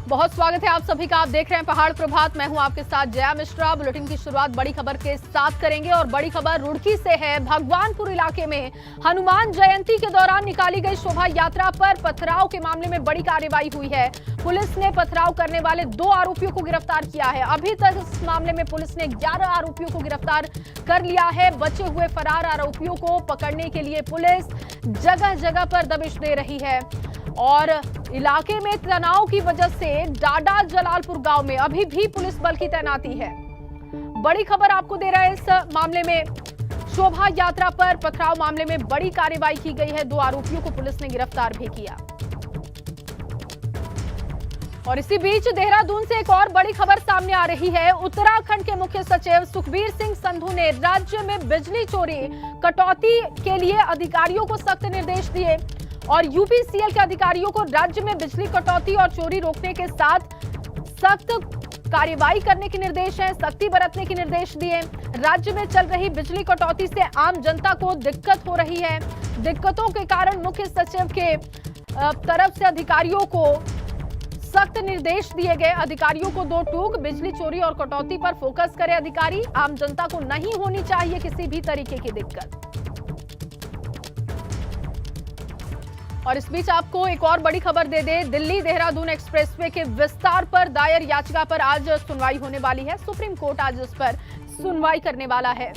बहुत स्वागत है आप सभी का। आप देख रहे हैं पहाड़ प्रभात। मैं हूं आपके साथ जया मिश्रा। बुलेटिन की शुरुआत बड़ी खबर के साथ करेंगे और बड़ी खबर रुड़की से है। भगवानपुर इलाके में हनुमान जयंती के दौरान निकाली गई शोभा यात्रा पर पथराव के मामले में बड़ी कार्रवाई हुई है। पुलिस ने पथराव करने वाले 2 आरोपियों को गिरफ्तार किया है। अभी तक इस मामले में पुलिस ने 11 आरोपियों को गिरफ्तार कर लिया है। बचे हुए फरार आरोपियों को पकड़ने के लिए पुलिस जगह जगह पर दबिश दे रही है और इलाके में तनाव की वजह से डाडा जलालपुर गांव में अभी भी पुलिस बल की तैनाती है। बड़ी खबर आपको दे रहे हैं इस मामले में। शोभा यात्रा पर पथराव मामले में बड़ी कार्रवाई की गई है। 2 आरोपियों को पुलिस ने गिरफ्तार भी किया। और इसी बीच देहरादून से एक और बड़ी खबर सामने आ रही है। उत्तराखंड के मुख्य सचिव सुखबीर सिंह संधू ने राज्य में बिजली चोरी कटौती के लिए अधिकारियों को सख्त निर्देश दिए और यूपीसीएल के अधिकारियों को राज्य में बिजली कटौती और चोरी रोकने के साथ सख्त कार्रवाई करने के निर्देश हैं, सख्ती बरतने के निर्देश दिए। राज्य में चल रही बिजली कटौती से आम जनता को दिक्कत हो रही है। दिक्कतों के कारण मुख्य सचिव के तरफ से अधिकारियों को सख्त निर्देश दिए गए। अधिकारियों को 2 टूक बिजली चोरी और कटौती पर फोकस करें अधिकारी। आम जनता को नहीं होनी चाहिए किसी भी तरीके की दिक्कत। और इस बीच आपको एक और बड़ी खबर दे दे। दिल्ली देहरादून एक्सप्रेसवे के विस्तार पर दायर याचिका पर आज सुनवाई होने वाली है। सुप्रीम कोर्ट आज इस पर सुनवाई करने वाला है।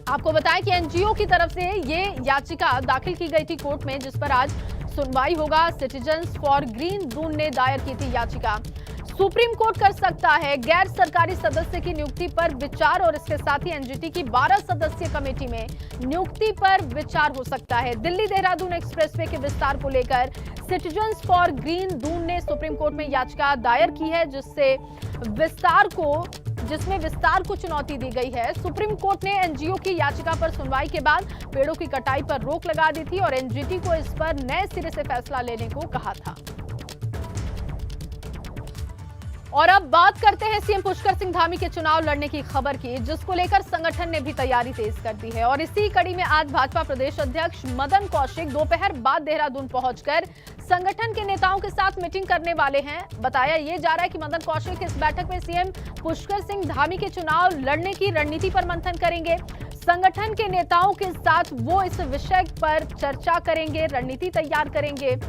आपको बताएं कि एनजीओ की तरफ से ये याचिका दाखिल की गई थी कोर्ट में, जिस पर आज सुनवाई होगा। सिटीजन्स फॉर ग्रीन दून ने दायर की थी याचिका। सुप्रीम कोर्ट कर सकता है गैर सरकारी सदस्य की नियुक्ति पर विचार और इसके साथ ही एनजीटी की 12 सदस्यीय कमेटी में नियुक्ति पर विचार हो सकता है। दिल्ली देहरादून एक्सप्रेसवे के विस्तार को लेकर सिटीजन्स फॉर ग्रीन दून ने सुप्रीम कोर्ट में याचिका दायर की है, जिसमें विस्तार को चुनौती दी गई है। सुप्रीम कोर्ट ने एनजीओ की याचिका पर सुनवाई के बाद पेड़ों की कटाई पर रोक लगा दी थी और एनजीटी को इस पर नए सिरे से फैसला लेने को कहा था। और अब बात करते हैं सीएम पुष्कर सिंह धामी के चुनाव लड़ने की खबर की, जिसको लेकर संगठन ने भी तैयारी तेज कर दी है। और इसी कड़ी में आज भाजपा प्रदेश अध्यक्ष मदन कौशिक दोपहर बाद देहरादून पहुंचकर संगठन के नेताओं के साथ मीटिंग करने वाले हैं। बताया ये जा रहा है कि मदन कौशिक इस बैठक में सीएम पुष्कर सिंह धामी के चुनाव लड़ने की रणनीति पर मंथन करेंगे। संगठन के नेताओं के साथ वो इस विषय पर चर्चा करेंगे, रणनीति तैयार करेंगे।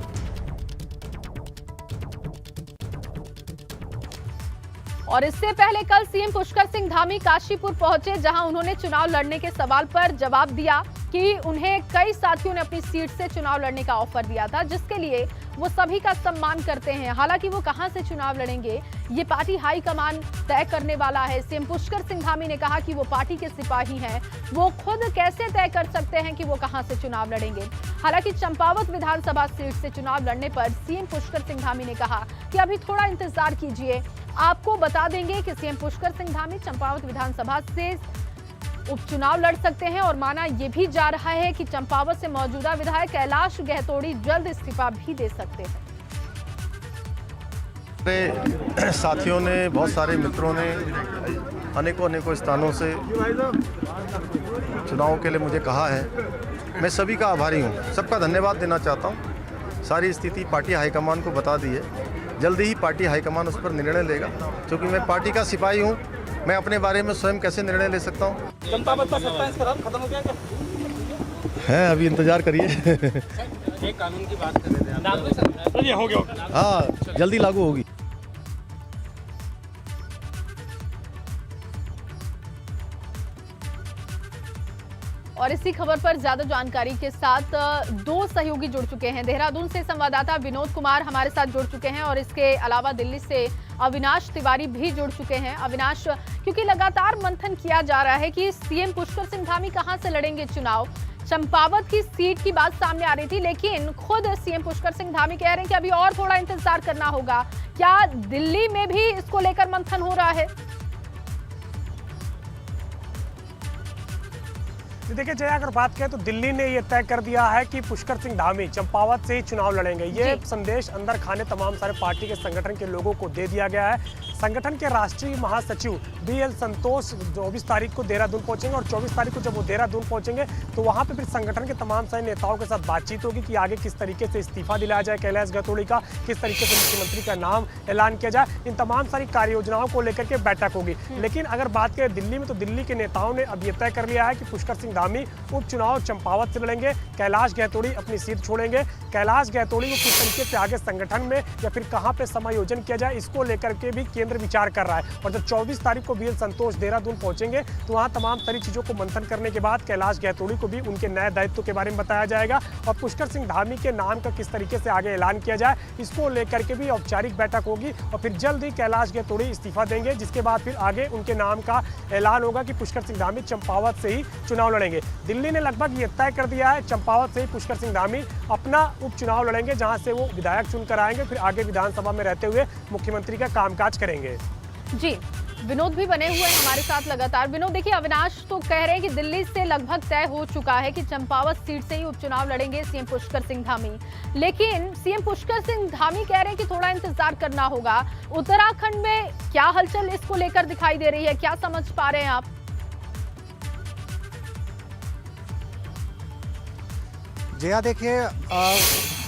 और इससे पहले कल सीएम पुष्कर सिंह धामी काशीपुर पहुंचे, जहां उन्होंने चुनाव लड़ने के सवाल पर जवाब दिया कि उन्हें कई साथियों ने अपनी सीट से चुनाव लड़ने का ऑफर दिया था, जिसके लिए वो सभी का सम्मान करते हैं। हालांकि वो कहां से चुनाव लड़ेंगे ये पार्टी हाईकमान तय करने वाला है। सीएम पुष्कर सिंह धामी ने कहा कि वो पार्टी के सिपाही हैं, वो खुद कैसे तय कर सकते हैं कि वो कहां से चुनाव लड़ेंगे। हालांकि चंपावत विधानसभा सीट से चुनाव लड़ने पर सीएम पुष्कर सिंह धामी ने कहा कि अभी थोड़ा इंतजार कीजिए, आपको बता देंगे कि सीएम पुष्कर सिंह धामी चंपावत विधानसभा से उपचुनाव लड़ सकते हैं। और माना यह भी जा रहा है कि चंपावत से मौजूदा विधायक कैलाश गहतोड़ी जल्द इस्तीफा भी दे सकते हैं। मेरे साथियों ने, बहुत सारे मित्रों ने अनेकों स्थानों से चुनाव के लिए मुझे कहा है। मैं सभी का आभारी हूँ, सबका धन्यवाद देना चाहता हूँ। सारी स्थिति पार्टी हाईकमान को बता दी है। जल्दी ही पार्टी हाईकमान उस पर निर्णय लेगा, क्योंकि मैं पार्टी का सिपाही हूँ। मैं अपने बारे में स्वयं कैसे निर्णय ले सकता हूँ। चंपावत का 27 करार खत्म हो गया क्या? है, अभी इंतजार करिए। एक कानून की बात कर रहे थे आप। हो गया। हाँ, जल्दी लागू होगी। और इसी खबर पर ज्यादा जानकारी के साथ 2 सहयोगी जुड़ चुके हैं। देहरादून से संवाददाता विनोद कुमार हमारे साथ जुड़ चुके हैं और इसके अलावा दिल्ली से अविनाश तिवारी भी जुड़ चुके हैं। अविनाश, क्योंकि लगातार मंथन किया जा रहा है कि सीएम पुष्कर सिंह धामी कहां से लड़ेंगे चुनाव। चंपावत की सीट की बात सामने आ रही थी, लेकिन खुद सीएम पुष्कर सिंह धामी कह रहे हैं कि अभी और थोड़ा इंतजार करना होगा। क्या दिल्ली में भी इसको लेकर मंथन हो रहा है? देखिए जया, अगर बात करें तो दिल्ली ने ये तय कर दिया है कि पुष्कर सिंह धामी चंपावत से ही चुनाव लड़ेंगे। ये संदेश अंदर खाने तमाम सारे पार्टी के संगठन के लोगों को दे दिया गया है। संगठन के राष्ट्रीय महासचिव BL संतोष 24 तारीख को देहरादून पहुंचेंगे और 24 तारीख को जब वो देहरादून पहुंचेंगे तो वहां पे फिर संगठन के तमाम सारे नेताओं के साथ बातचीत होगी कि आगे किस तरीके से इस्तीफा दिलाया जाए कैलाश गैतोड़ी का, किस तरीके से मुख्यमंत्री का नाम ऐलान किया जाए। इन तमाम सारी कार्य योजनाओं को लेकर के बैठक होगी। लेकिन अगर बात करें दिल्ली में, तो दिल्ली के नेताओं ने अब ये तय कर लिया है कि पुष्कर सिंह धामी उपचुनाव चंपावत से लड़ेंगे, कैलाश गैतोड़ी अपनी सीट छोड़ेंगे। कैलाश गैतोड़ी को किस तरीके से आगे संगठन में या फिर कहां पे समायोजन किया जाए, इसको लेकर के भी केंद्र विचार कर रहा है। और जब 24 तारीख को BL संतोष देहरादून पहुंचेंगे तो वहां तमाम सारी चीजों को मंथन करने के बाद कैलाश गैतोड़ी को भी उनके नए दायित्व के बारे में बताया जाएगा और पुष्कर सिंह धामी के नाम का किस तरीके से आगे ऐलान किया जाए, इसको लेकर के भी औपचारिक बैठक होगी। और फिर जल्द ही कैलाश गैतोड़ी इस्तीफा देंगे, जिसके बाद फिर आगे उनके नाम का ऐलान होगा कि पुष्कर सिंह धामी चंपावत से ही चुनाव लड़ेंगे। दिल्ली ने लगभग ये तय कर दिया है चंपावत से ही पुष्कर सिंह धामी अपना उपचुनाव लड़ेंगे, जहां से वो विधायक चुनकर आएंगे, फिर आगे विधानसभा में रहते हुए मुख्यमंत्री का कामकाज करेंगे। जी, विनोद भी बने हुए हैं हमारे साथ लगातार। विनोद, देखिए अविनाश तो कह रहे हैं कि दिल्ली से लगभग तय हो चुका है कि चंपावत सीट से ही उपचुनाव लड़ेंगे CM पुष्कर सिंह धामी, लेकिन CM पुष्कर सिंह धामी कह रहे हैं कि थोड़ा इंतजार करना होगा। उत्तराखंड में क्या हलचल इसको लेकर दिखाई दे रही है, क्या समझ पा रहे हैं आप? जया, देखिए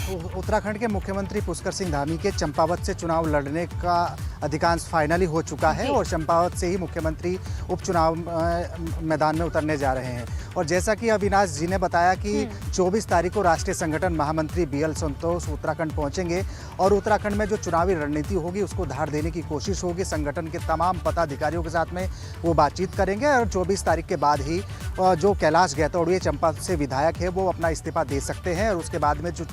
उत्तराखंड के मुख्यमंत्री पुष्कर सिंह धामी के चंपावत से चुनाव लड़ने का अधिकांश फाइनली हो चुका है और चंपावत से ही मुख्यमंत्री उपचुनाव मैदान में उतरने जा रहे हैं। और जैसा कि अविनाश जी ने बताया कि 24 तारीख को राष्ट्रीय संगठन महामंत्री BL संतोष उत्तराखंड पहुंचेंगे और उत्तराखंड में जो चुनावी रणनीति होगी उसको धार देने की कोशिश होगी। संगठन के तमाम पदाधिकारियों के साथ में वो बातचीत करेंगे और 24 तारीख के बाद ही जो कैलाश गैतोड़ी चंपा से विधायक है वो अपना इस्तीफा दे सकते हैं और उसके बाद में जो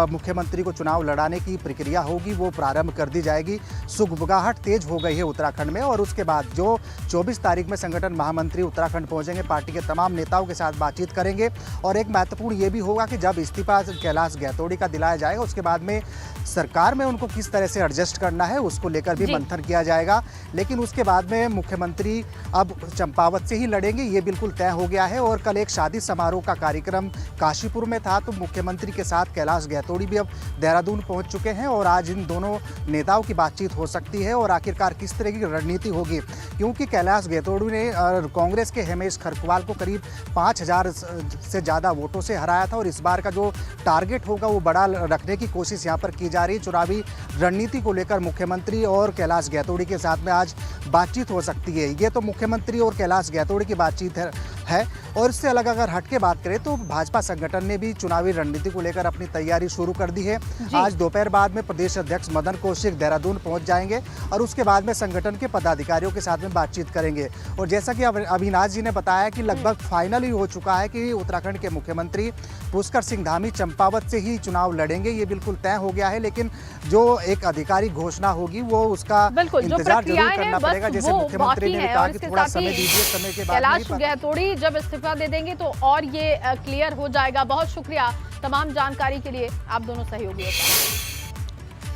मुख्यमंत्री को चुनाव लड़ाने की प्रक्रिया होगी वो प्रारंभ कर दी जाएगी। सुगबुगाहट तेज हो गई है उत्तराखंड में और उसके बाद जो 24 तारीख में संगठन महामंत्री उत्तराखंड पहुंचेंगे, पार्टी के तमाम नेताओं के साथ बातचीत करेंगे। और एक महत्वपूर्ण ये भी होगा कि जब इस्तीफा कैलाश गैतोड़ी का दिलाया जाएगा उसके बाद में सरकार में उनको किस तरह से एडजस्ट करना है उसको लेकर भी मंथन किया जाएगा। लेकिन उसके बाद में मुख्यमंत्री अब चंपावत से ही लड़ेंगे, ये बिल्कुल तय हो गया है। और कल एक शादी समारोह का कार्यक्रम काशीपुर में था तो मुख्यमंत्री के साथ कैलाश गैतोड़ी भी अब देहरादून पहुंच चुके हैं और आज इन दोनों नेताओं की बातचीत हो सकती है और आखिरकार किस तरह की रणनीति होगी, क्योंकि कैलाश गैतोड़ी ने कांग्रेस के हेमेश खरकवाल को करीब 5000 से ज़्यादा वोटों से हराया था और इस बार का जो टारगेट होगा वो बड़ा रखने की कोशिश यहाँ पर की जा रही। चुनावी रणनीति को लेकर मुख्यमंत्री और कैलाश गैतोड़ी के साथ में आज बातचीत हो सकती है। ये तो मुख्यमंत्री और कैलाश गैतोड़ी की बातचीत है। और इससे अलग अगर हट के बात करें तो भाजपा संगठन ने भी चुनावी रणनीति को लेकर अपनी तैयारी शुरू कर दी है। आज दोपहर बाद में प्रदेश अध्यक्ष मदन कौशिक देहरादून पहुंच जाएंगे और उसके बाद में संगठन के पदाधिकारियों के साथ में बातचीत करेंगे। और जैसा कि अविनाश जी ने बताया कि लगभग फाइनली हो चुका है कि उत्तराखंड के मुख्यमंत्री पुष्कर सिंह धामी चंपावत से ही चुनाव लड़ेंगे, ये बिल्कुल तय हो गया है। लेकिन जो एक आधिकारिक घोषणा होगी वो उसका इंतजार जरूर करना पड़ेगा। जैसे मुख्यमंत्री ने कहा कि थोड़ा समय दीजिए, समय के बाद कैलाश गैतोड़ी जब इस्तीफा दे देंगे तो और ये क्लियर हो जाएगा। बहुत शुक्रिया तमाम जानकारी के लिए आप दोनों सहयोगियों का।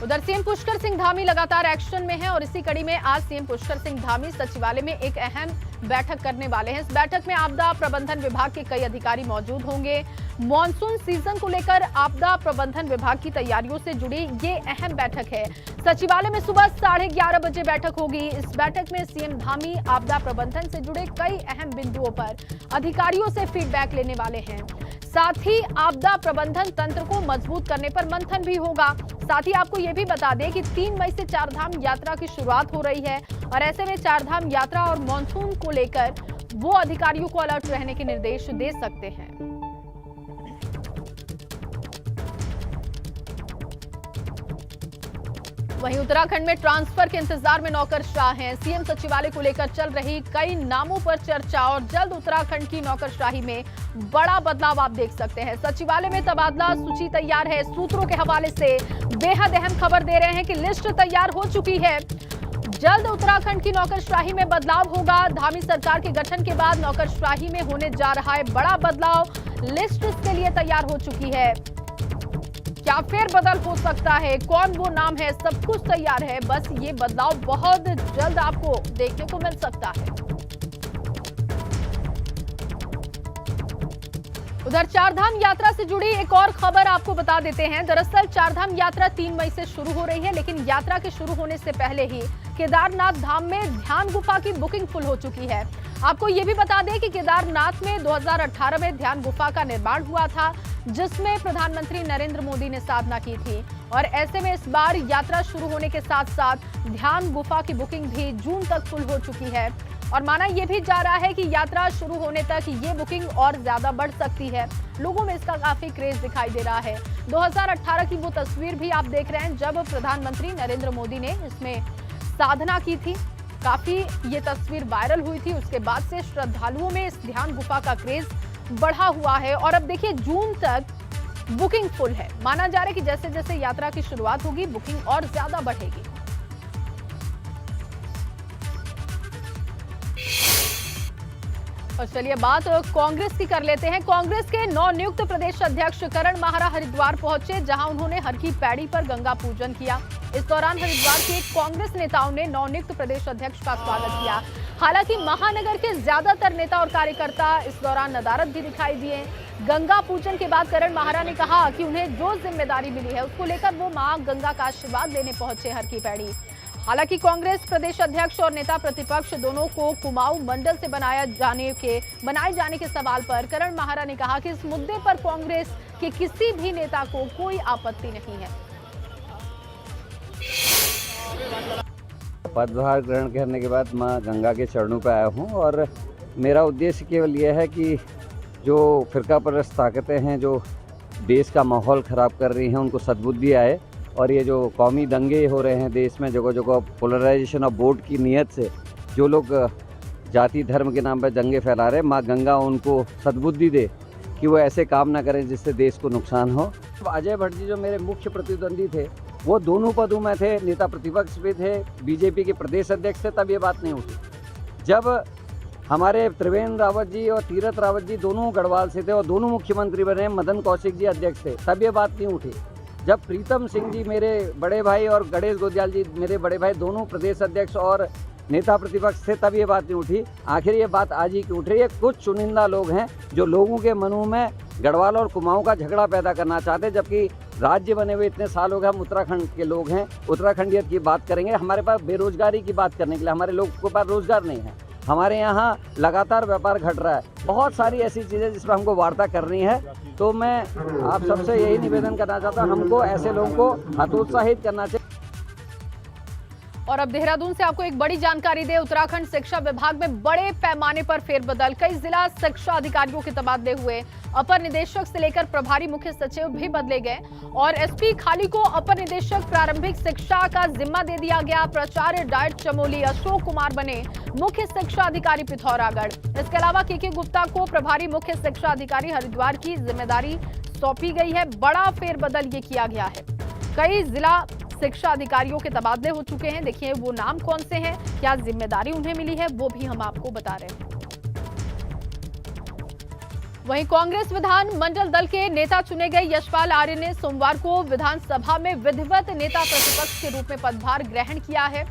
उधर CM पुष्कर सिंह धामी लगातार एक्शन में हैं और इसी कड़ी में आज CM पुष्कर सिंह धामी सचिवालय में एक अहम बैठक करने वाले हैं। इस बैठक में आपदा प्रबंधन विभाग के कई अधिकारी मौजूद होंगे। मॉनसून सीजन को लेकर आपदा प्रबंधन विभाग की तैयारियों से जुड़ी ये अहम बैठक है। सचिवालय में सुबह 11:30 बजे बैठक होगी। इस बैठक में CM धामी आपदा प्रबंधन से जुड़े कई अहम बिंदुओं पर अधिकारियों से फीडबैक लेने वाले हैं। साथ ही आपदा प्रबंधन तंत्र को मजबूत करने पर मंथन भी होगा। साथ ही आपको ये भी बता दें कि 3 मई से चारधाम यात्रा की शुरुआत हो रही है और ऐसे में चारधाम यात्रा और मॉनसून को लेकर वो अधिकारियों को अलर्ट रहने के निर्देश दे सकते हैं। वहीं उत्तराखंड में ट्रांसफर के इंतजार में नौकरशाह हैं। CM सचिवालय को लेकर चल रही कई नामों पर चर्चा और जल्द उत्तराखंड की नौकरशाही में बड़ा बदलाव आप देख सकते हैं। सचिवालय में तबादला सूची तैयार है। सूत्रों के हवाले से बेहद अहम खबर दे रहे हैं कि लिस्ट तैयार हो चुकी है। जल्द उत्तराखंड की नौकरशाही में बदलाव होगा। धामी सरकार के गठन के बाद नौकरशाही में होने जा रहा है बड़ा बदलाव। लिस्ट इसके लिए तैयार हो चुकी है। क्या फेरबदल हो सकता है, कौन वो नाम है, सब कुछ तैयार है। बस ये बदलाव बहुत जल्द आपको देखने को मिल सकता है। उधर चारधाम यात्रा से जुड़ी एक और खबर आपको बता देते हैं। दरअसल चारधाम यात्रा 3 मई से शुरू हो रही है, लेकिन यात्रा के शुरू होने से पहले ही केदारनाथ धाम में ध्यान गुफा की बुकिंग फुल हो चुकी है। आपको ये भी बता दें कि केदारनाथ में 2018 में ध्यान गुफा का निर्माण हुआ था, जिसमें प्रधानमंत्री नरेंद्र मोदी ने साधना की थी। और ऐसे में इस बार यात्रा शुरू होने के साथ साथ ध्यान गुफा की बुकिंग भी जून तक फुल हो चुकी है। और माना यह भी जा रहा है कि यात्रा शुरू होने तक ये बुकिंग और ज्यादा बढ़ सकती है। लोगों में इसका काफी क्रेज दिखाई दे रहा है। 2018 की वो तस्वीर भी आप देख रहे हैं जब प्रधानमंत्री नरेंद्र मोदी ने इसमें साधना की थी। काफी ये तस्वीर वायरल हुई थी। उसके बाद से श्रद्धालुओं में इस ध्यान गुफा का क्रेज बढ़ा हुआ है। और अब देखिए जून तक बुकिंग फुल है। माना जा रहा है कि जैसे जैसे यात्रा की शुरुआत होगी बुकिंग और ज्यादा बढ़ेगी। और चलिए बात कांग्रेस की कर लेते हैं। कांग्रेस के नवनियुक्त प्रदेश अध्यक्ष करण माहरा हरिद्वार पहुंचे, जहां उन्होंने हर की पैड़ी पर गंगा पूजन किया। इस दौरान हरिद्वार के कांग्रेस नेताओं ने नवनियुक्त प्रदेश अध्यक्ष का स्वागत किया। हालांकि महानगर के ज्यादातर नेता और कार्यकर्ता इस दौरान नदारद भी दिखाई दिए। गंगा पूजन के बाद करण माहरा ने कहा कि उन्हें जो जिम्मेदारी मिली है उसको लेकर वो मां गंगा का आशीर्वाद लेने पहुंचे हर की पैड़ी। हालांकि कांग्रेस प्रदेश अध्यक्ष और नेता प्रतिपक्ष दोनों को कुमाऊं मंडल से बनाए जाने के सवाल पर करण माहरा ने कहा कि इस मुद्दे पर कांग्रेस के किसी भी नेता को कोई आपत्ति नहीं है। पदभार ग्रहण करने के बाद मां गंगा के चरणों पर आया हूं और मेरा उद्देश्य केवल यह है कि जो फिरकापरस्त ताकतें हैं जो देश का माहौल ख़राब कर रही हैं उनको सद्बुद्धि आए। और ये जो कौमी दंगे हो रहे हैं देश में जगह जगह पोलराइजेशन ऑफ वोट की नीयत से जो लोग जाति धर्म के नाम पर दंगे फैला रहे हैं, माँ गंगा उनको सद्बुद्धि दे कि वो ऐसे काम ना करें जिससे देश को नुकसान हो। अजय भट्ट जी जो मेरे मुख्य प्रतिद्वंदी थे वो दोनों पदों में थे, नेता प्रतिपक्ष भी थे, बीजेपी के प्रदेश अध्यक्ष थे, तब ये बात नहीं उठी। जब हमारे त्रिवेंद्र रावत जी और तीरथ रावत जी दोनों गढ़वाल से थे और दोनों मुख्यमंत्री बने, मदन कौशिक जी अध्यक्ष थे, तब ये बात नहीं उठी। जब प्रीतम सिंह जी मेरे बड़े भाई और गणेश गोदयाल जी मेरे बड़े भाई दोनों प्रदेश अध्यक्ष और नेता प्रतिपक्ष थे, तब ये बात नहीं उठी। आखिर ये बात आज ही क्यों उठ रही है? कुछ चुनिंदा लोग हैं जो लोगों के मनों में गढ़वाल और कुमाऊं का झगड़ा पैदा करना चाहते हैं, जबकि राज्य बने हुए इतने साल हो गए। हम उत्तराखंड के लोग हैं, उत्तराखंडियत की बात करेंगे। हमारे पास बेरोजगारी की बात करने के लिए हमारे लोगों के पास रोजगार नहीं है। हमारे यहाँ लगातार व्यापार घट रहा है। बहुत सारी ऐसी चीज़ें जिस पर हमको वार्ता करनी है। तो मैं आप सबसे यही निवेदन करना चाहता हूँ, हमको ऐसे लोगों को हतोत्साहित करना चाहिए। और अब देहरादून से आपको एक बड़ी जानकारी दे। उत्तराखंड शिक्षा विभाग में बड़े पैमाने पर फेरबदल, कई जिला शिक्षा अधिकारियों के तबादले हुए। अपर निदेशक से लेकर प्रभारी मुख्य सचिव भी बदले गए और एसपी खाली को अपर निदेशक प्रारंभिक शिक्षा का जिम्मा दे दिया गया। प्राचार्य डाइट चमोली अशोक कुमार बने मुख्य शिक्षा अधिकारी पिथौरागढ़। इसके अलावा के गुप्ता को प्रभारी मुख्य शिक्षा अधिकारी हरिद्वार की जिम्मेदारी सौंपी गई है। बड़ा फेरबदल ये किया गया है। कई जिला शिक्षा अधिकारियों के तबादले हो चुके हैं। देखिए वो नाम कौन से हैं, क्या जिम्मेदारी उन्हें मिली है, वो भी हम आपको बता रहे हैं। वहीं कांग्रेस विधान मंडल दल के नेता चुने गए यशपाल आर्य ने सोमवार को विधानसभा में विधिवत नेता प्रतिपक्ष के रूप में पदभार ग्रहण किया है।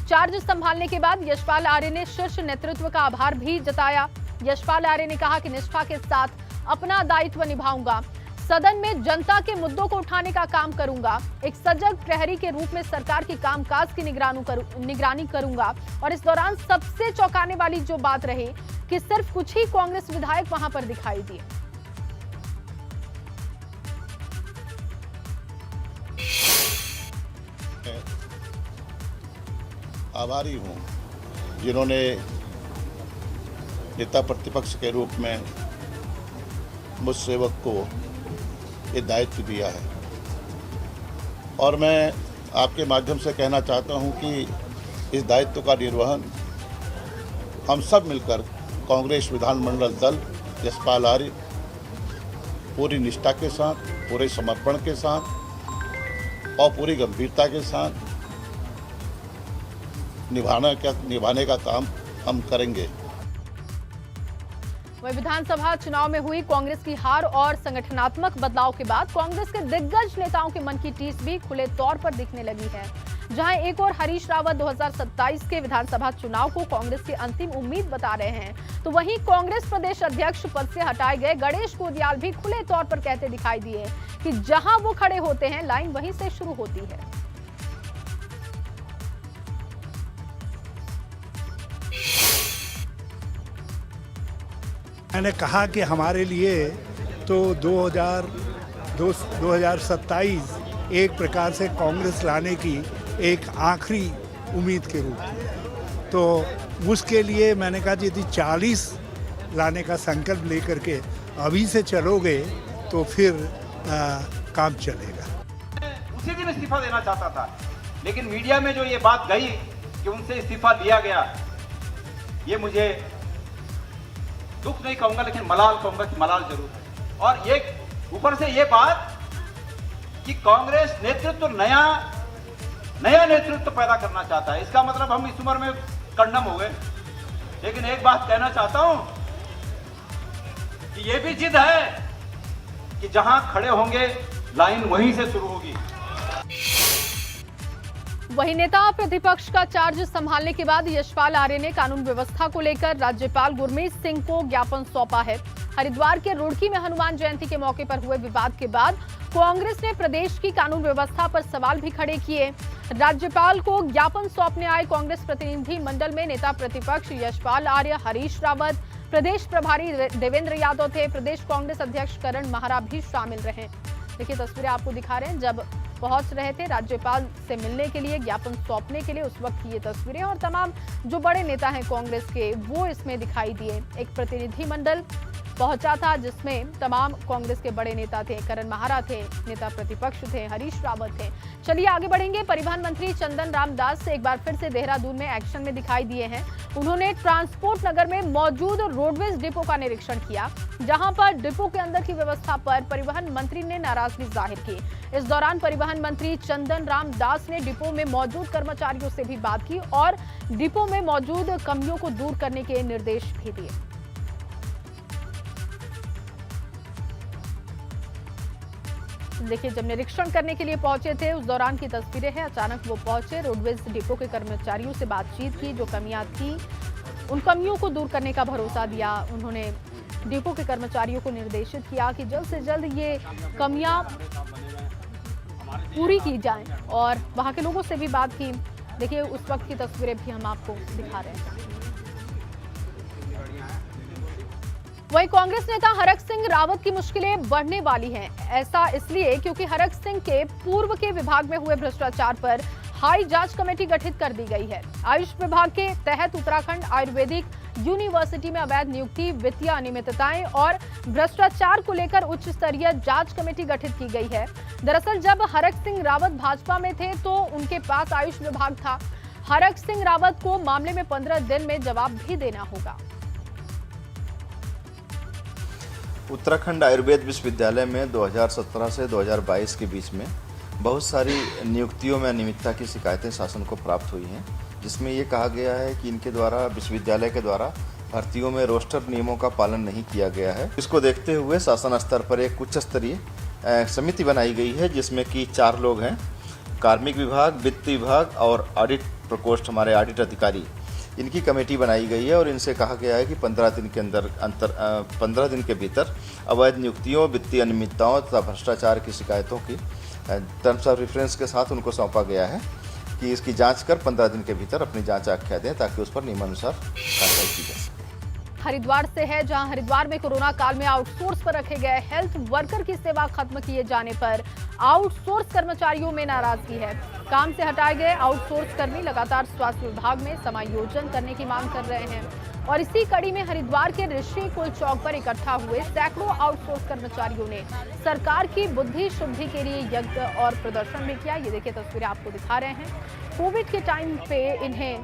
चार्ज संभालने के बाद यशपाल आर्य ने शीर्ष नेतृत्व का आभार भी जताया। यशपाल आर्य ने कहा कि निष्ठा के साथ अपना दायित्व निभाऊंगा, सदन में जनता के मुद्दों को उठाने का काम करूंगा, एक सजग प्रहरी के रूप में सरकार के कामकाज की निगरानी करूंगा। और इस दौरान सबसे चौंकाने वाली जो बात रही कि सिर्फ कुछ ही कांग्रेस विधायक वहां पर दिखाई दिए। आभारी हूं जिन्होंने नेता प्रतिपक्ष के रूप में मुझ सेवक को ये दायित्व दिया है। और मैं आपके माध्यम से कहना चाहता हूं कि इस दायित्व का निर्वहन हम सब मिलकर कांग्रेस विधानमंडल दल यशपाल आर्य पूरी निष्ठा के साथ, पूरे समर्पण के साथ और पूरी गंभीरता के साथ निभाने का काम हम करेंगे। वहीं विधानसभा चुनाव में हुई कांग्रेस की हार और संगठनात्मक बदलाव के बाद कांग्रेस के दिग्गज नेताओं के मन की टीस भी खुले तौर पर दिखने लगी है। जहां एक और हरीश रावत 2027 के विधानसभा चुनाव को कांग्रेस की अंतिम उम्मीद बता रहे हैं, तो वहीं कांग्रेस प्रदेश अध्यक्ष पद से हटाए गए गणेश गोदियाल भी खुले तौर पर कहते दिखाई दिए कि जहां वो खड़े होते हैं लाइन वहीं से शुरू होती है। मैंने कहा कि हमारे लिए तो 2027 एक प्रकार से कांग्रेस लाने की एक आखिरी उम्मीद के रूप में, तो उसके लिए मैंने कहा यदि 40 लाने का संकल्प लेकर के अभी से चलोगे तो फिर काम चलेगा। उसी दिन इस्तीफा देना चाहता था, लेकिन मीडिया में जो ये बात गई कि उनसे इस्तीफा लिया गया, ये मुझे दुख नहीं कहूंगा लेकिन मलाल कहूंगा कि मलाल जरूर है। और ये ऊपर से ये बात कि कांग्रेस नेतृत्व नया नेतृत्व पैदा करना चाहता है, इसका मतलब हम इस उम्र में कंडम हो गए। लेकिन एक बात कहना चाहता हूं कि ये भी जिद है कि जहां खड़े होंगे लाइन वहीं से शुरू होगी। वहीं नेता प्रतिपक्ष का चार्ज संभालने के बाद यशपाल आर्य ने कानून व्यवस्था को लेकर राज्यपाल गुरमीत सिंह को ज्ञापन सौंपा है। हरिद्वार के रुड़की में हनुमान जयंती के मौके पर हुए विवाद के बाद कांग्रेस ने प्रदेश की कानून व्यवस्था पर सवाल भी खड़े किए। राज्यपाल को ज्ञापन सौंपने आए कांग्रेस प्रतिनिधि मंडल में नेता प्रतिपक्ष यशपाल आर्य, हरीश रावत, प्रदेश प्रभारी देवेंद्र यादव थे, प्रदेश कांग्रेस अध्यक्ष करण माहरा भी शामिल रहे। देखिए तस्वीरें आपको दिखा रहे हैं, जब पहुंच रहे थे राज्यपाल से मिलने के लिए, ज्ञापन सौंपने के लिए, उस वक्त की ये तस्वीरें। और तमाम जो बड़े नेता हैं कांग्रेस के वो इसमें दिखाई दिए। एक प्रतिनिधि मंडल पहुंचा था जिसमें तमाम कांग्रेस के बड़े नेता थे, करण माहरा थे, नेता प्रतिपक्ष थे, हरीश रावत थे। चलिए आगे बढ़ेंगे। परिवहन मंत्री चंदन राम दास एक बार फिर से देहरादून में एक्शन में दिखाई दिए हैं। उन्होंने ट्रांसपोर्ट नगर में मौजूद रोडवेज डिपो का निरीक्षण किया, जहां पर डिपो के अंदर की व्यवस्था पर परिवहन मंत्री ने नाराजगी जाहिर की। इस दौरान परिवहन मंत्री चंदन राम दास ने डिपो में मौजूद कर्मचारियों से भी बात की और डिपो में मौजूद कमियों को दूर करने के निर्देश भी दिए। देखिए जब निरीक्षण करने के लिए पहुंचे थे उस दौरान की तस्वीरें हैं। अचानक वो पहुंचे, रोडवेज डिपो के कर्मचारियों से बातचीत की, जो कमियां थी उन कमियों को दूर करने का भरोसा दिया। उन्होंने डिपो के कर्मचारियों को निर्देशित किया कि जल्द से जल्द ये कमियां पूरी की जाएं और वहां के लोगों से भी बात की। देखिए उस वक्त की तस्वीरें भी हम आपको दिखा रहे हैं। वहीं कांग्रेस नेता हरक सिंह रावत की मुश्किलें बढ़ने वाली हैं। ऐसा इसलिए क्योंकि हरक सिंह के पूर्व के विभाग में हुए भ्रष्टाचार पर हाई जांच कमेटी गठित कर दी गई है। आयुष विभाग के तहत उत्तराखंड आयुर्वेदिक यूनिवर्सिटी में अवैध नियुक्ति, वित्तीय अनियमितताएं और भ्रष्टाचार को लेकर उच्च स्तरीय जांच कमेटी गठित की गई है। दरअसल जब हरक सिंह रावत भाजपा में थे तो उनके पास आयुष विभाग था। हरक सिंह रावत को मामले में 15 दिन में जवाब भी देना होगा। उत्तराखंड आयुर्वेद विश्वविद्यालय में 2017 से 2022 के बीच में बहुत सारी नियुक्तियों में अनियमितता की शिकायतें शासन को प्राप्त हुई हैं, जिसमें ये कहा गया है कि इनके द्वारा विश्वविद्यालय के द्वारा भर्तियों में रोस्टर नियमों का पालन नहीं किया गया है। इसको देखते हुए शासन स्तर पर एक उच्च स्तरीय समिति बनाई गई है, जिसमें कि 4 लोग हैं, कार्मिक विभाग, वित्त विभाग और ऑडिट प्रकोष्ठ, हमारे ऑडिट अधिकारी, इनकी कमेटी बनाई गई है। और इनसे कहा गया है कि 15 दिन के 15 दिन के भीतर अवैध नियुक्तियों, वित्तीय अनियमितताओं तथा भ्रष्टाचार की शिकायतों की टर्म्स ऑफ रेफरेंस के साथ उनको सौंपा गया है कि इसकी जांच कर 15 दिन के भीतर अपनी जांच आख्या दें, ताकि उस पर नियमानुसार कार्रवाई की जा सके। हरिद्वार से है, जहां हरिद्वार में कोरोना काल में आउटसोर्स पर रखे गए हेल्थ वर्कर की सेवा खत्म किए जाने पर आउटसोर्स कर्मचारियों में नाराजगी है। काम से हटाए गए आउटसोर्स कर्मी लगातार स्वास्थ्य विभाग में समायोजन करने की मांग कर रहे हैं और इसी कड़ी में हरिद्वार के ऋषि कुल चौक पर इकट्ठा हुए सैकड़ों आउटसोर्स कर्मचारियों ने सरकार की बुद्धि शुद्धि के लिए यज्ञ और प्रदर्शन भी किया। ये देखिए तस्वीरें आपको दिखा रहे हैं। कोविड के टाइम पे इन्हें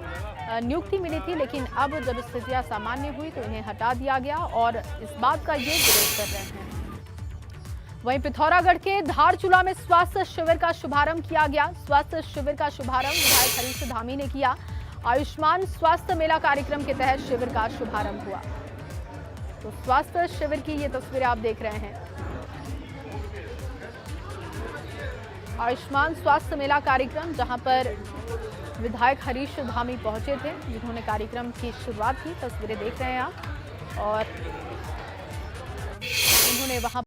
नियुक्ति मिली थी, लेकिन अब जब स्थितियां सामान्य हुई तो इन्हें हटा दिया गया और इस बात का ये विरोध कर रहे हैं। वहीं पिथौरागढ़ के धारचूला में स्वास्थ्य शिविर का शुभारंभ किया गया। स्वास्थ्य शिविर का शुभारंभ विधायक हरीश धामी ने किया। आयुष्मान स्वास्थ्य मेला कार्यक्रम के तहत शिविर का शुभारंभ हुआ। तो स्वास्थ्य शिविर की ये तस्वीरें आप देख रहे हैं। आयुष्मान स्वास्थ्य मेला कार्यक्रम, जहां पर विधायक हरीश धामी पहुंचे थे, जिन्होंने कार्यक्रम की शुरुआत की। तस्वीरें देख रहे हैं आप, और उन्होंने वहां